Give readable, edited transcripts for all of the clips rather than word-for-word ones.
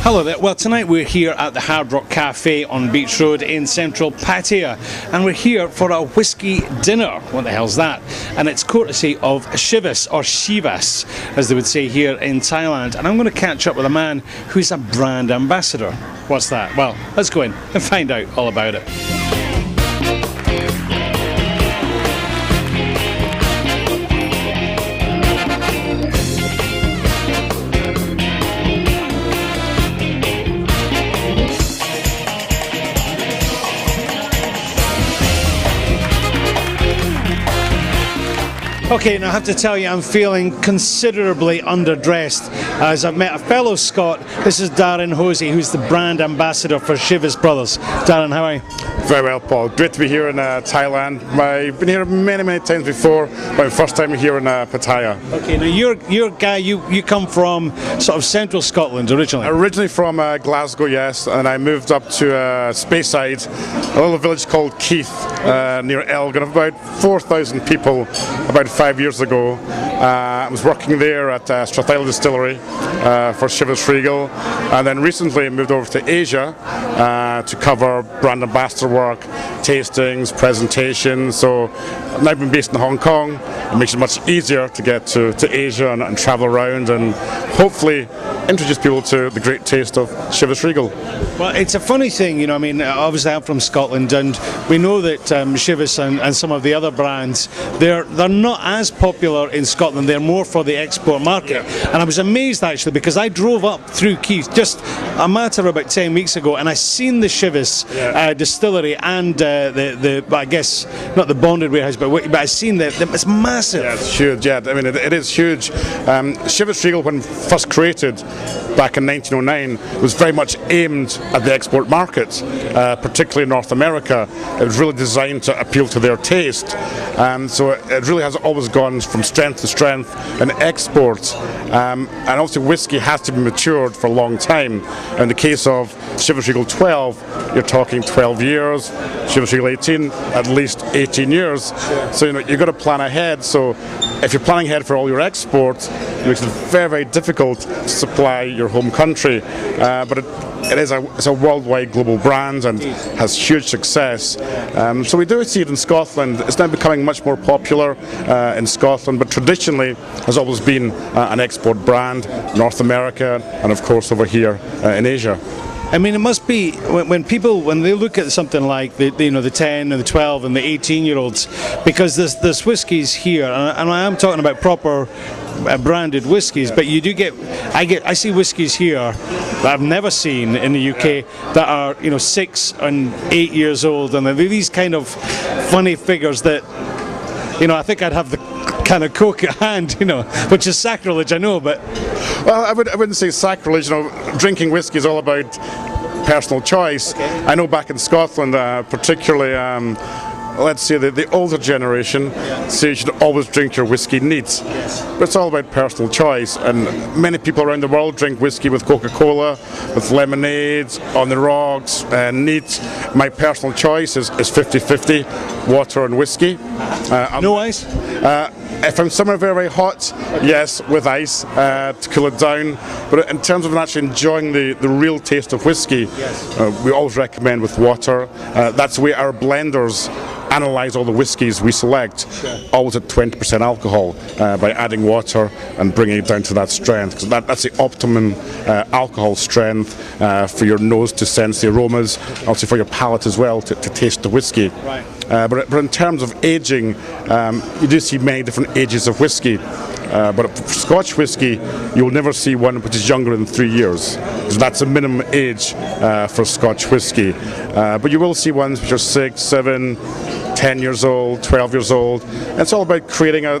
Hello there. Well, tonight we're here at the Hard Rock Cafe on Beach Road in central Pattaya, and we're here for a whiskey dinner. What the hell's that? And it's courtesy of Chivas, or Chivas, as they would say here in Thailand. And I'm going to catch up with a man who's a brand ambassador. What's that? Well, let's go in and find out all about it. Okay, now I have to tell you, I'm feeling considerably underdressed as I've met a fellow Scot. This is Darren Hosie, who's the brand ambassador for Chivas Brothers. Darren, how are you? Very well, Paul. Great to be here in Thailand. I've been here many times before, but my first time here in Pattaya. Okay, now you're a guy, you come from sort of central Scotland originally? Originally from Glasgow, yes, and I moved up to Speyside, a little village called Keith, near Elgin, of about 4,000 people, about 5 years ago. I was working there at Strathisle Distillery for Chivas Regal, and then recently moved over to Asia to cover brand ambassador work, tastings, presentations. So now I've been based in Hong Kong. It makes it much easier to get to Asia and travel around and hopefully introduce people to the great taste of Chivas Regal. Well, it's a funny thing, you know, I mean, obviously I'm from Scotland, and we know that Chivas and some of the other brands, they're not as popular in Scotland, they're more for the export market. Yeah. And I was amazed actually, because I drove up through Keith just a matter of about 10 weeks ago, and I seen the Chivas distillery and the I guess, not the bonded warehouse, but I seen it's massive. Yeah, it's huge, yeah, I mean, it is huge. Chivas Regal, when first created back in 1909, was very much aimed at the export market, particularly North America. It was really designed to appeal to their taste, so it really has always gone from strength to strength in exports, and obviously whiskey has to be matured for a long time. In the case of Chivas Regal 12, you're talking 12 years, Chivas Regal 18, at least 18 years, so you've got to plan ahead. So if you're planning ahead for all your exports, it makes it very difficult to supply your home country, but it's a worldwide global brand and has huge success. So we do see it in Scotland. It's now becoming much more popular in Scotland, but traditionally has always been an export brand, North America, and of course over here in Asia. I mean, it must be when they look at something like the 10 and the 12 and the 18-year-olds, because there's whiskies here, and I am talking about proper branded whiskies, but you do I see whiskies here that I've never seen in the UK that are 6 and 8 years old, and they're these kind of funny figures that I think I'd have the kind of Coke at hand, which is sacrilege, I know, but... Well, I wouldn't say sacrilege. Drinking whiskey is all about personal choice. Okay. I know back in Scotland, particularly, let's say the older generation, say you should always drink your whiskey neat. But it's all about personal choice, and many people around the world drink whiskey with Coca-Cola, with lemonades, on the rocks, neat. My personal choice is 50-50, water and whiskey. No ice? If I'm somewhere very hot, yes, with ice to cool it down. But in terms of actually enjoying the real taste of whiskey, we always recommend with water. That's the way our blenders analyse all the whiskies we select, always at 20% alcohol, by adding water and bringing it down to that strength, because that's the optimum alcohol strength for your nose to sense the aromas, also for your palate as well to taste the whiskey. Right. But in terms of aging, you do see many different ages of whiskey. But for Scotch whiskey, you'll never see one which is younger than 3 years, because that's a minimum age for Scotch whiskey. But you will see ones which are 6, 7, 10 years old, 12 years old. And it's all about creating a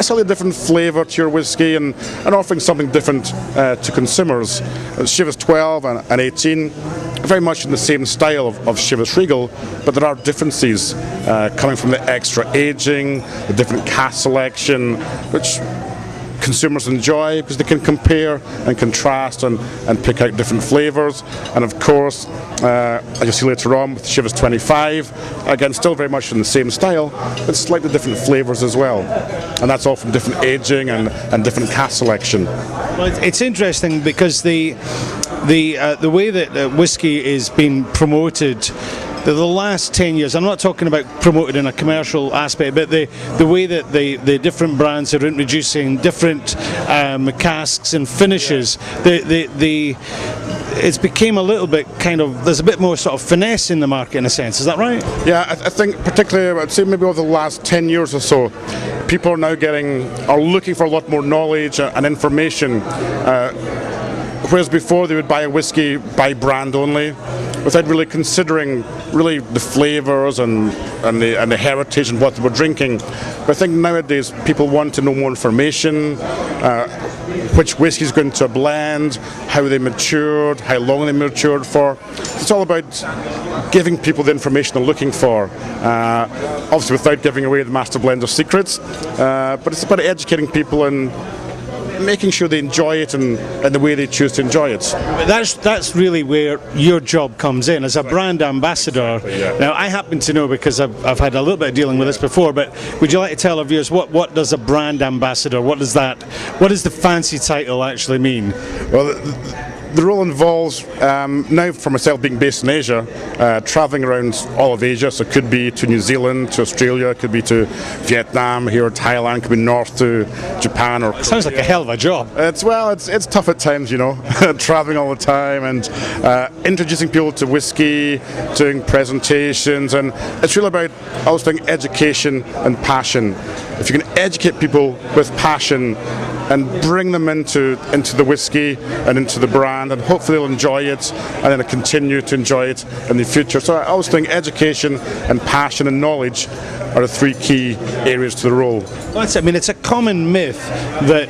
slightly different flavour to your whiskey and offering something different to consumers. Chivas 12 and 18, very much in the same style of Chivas Regal, but there are differences coming from the extra aging, the different cask selection, which consumers enjoy because they can compare and contrast and pick out different flavours. And of course, as you'll see later on with Chivas 25, again still very much in the same style, but slightly different flavours as well. And that's all from different aging and different cask selection. Well, it's interesting because the way that whiskey is being promoted the last 10 years, I'm not talking about promoted in a commercial aspect, but the way that the different brands are introducing different casks and finishes, it's became a little bit kind of, there's a bit more sort of finesse in the market in a sense, is that right? Yeah, I think particularly, I'd say maybe over the last 10 years or so, people are now are looking for a lot more knowledge and information, whereas before they would buy a whiskey by brand only, without really considering really the flavours and the heritage and what they were drinking. But I think nowadays people want to know more information, which whiskey is going to blend, how they matured, how long they matured for. It's all about giving people the information they're looking for, obviously without giving away the master blender secrets, but it's about educating people and making sure they enjoy it and the way they choose to enjoy it. That's really where your job comes in as a brand ambassador. Exactly, yeah. Now, I happen to know because I've had a little bit of dealing with this before, but would you like to tell our viewers what does a brand ambassador, what does the fancy title actually mean? Well, the role involves, now for myself being based in Asia, travelling around all of Asia, so it could be to New Zealand, to Australia, it could be to Vietnam, here Thailand, it could be north to Japan or Korea. Sounds like a hell of a job. It's tough at times, you know, travelling all the time and introducing people to whiskey, doing presentations, and it's really about also doing education and passion. If you can educate people with passion and bring them into the whiskey and into the brand, and hopefully they'll enjoy it and then continue to enjoy it in the future. So I always think education and passion and knowledge are the three key areas to the role. Well, it's a common myth that,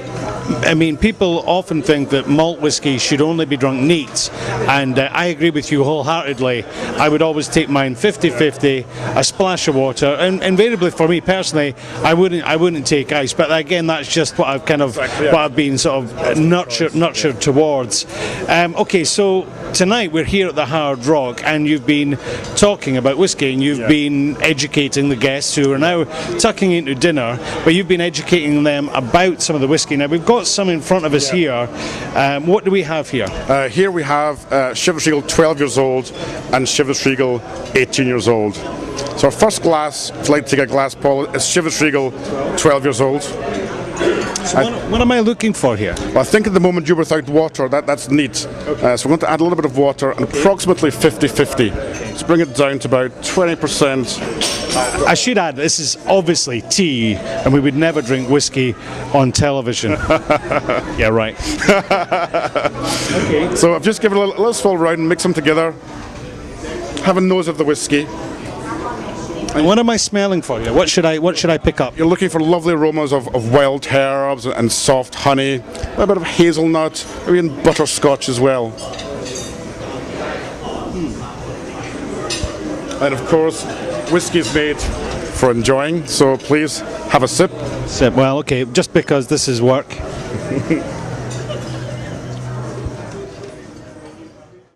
people often think that malt whiskey should only be drunk neat, and I agree with you wholeheartedly. I would always take mine 50-50, a splash of water, and invariably for me personally, I wouldn't take ice. But again, that's just what I've what I've been sort of nurtured towards. Okay, so tonight we're here at the Hard Rock, and you've been talking about whiskey, and you've been educating the guests who are now tucking into dinner, but you've been educating them about some of the whiskey. Now we've got some in front of us here. What do we have here? Here we have Chivas Regal 12 years old and Chivas Regal 18 years old. So our first glass, if you'd like to take a glass, Paul, is Chivas Regal 12 years old. So what am I looking for here? Well, I think at the moment you're without water, that's neat. Okay. So we're going to add a little bit of water and approximately 50-50. Let's bring it down to about 20%. I should add, this is obviously tea, and we would never drink whiskey on television. Yeah, right. Okay. So I've just given a little swirl around and mix them together. Have a nose of the whiskey. And what am I smelling for you? What should I pick up? You're looking for lovely aromas of wild herbs and soft honey, a bit of hazelnut, maybe even butterscotch as well. And of course, whiskey is made for enjoying, so please have a sip. Well, okay, just because this is work.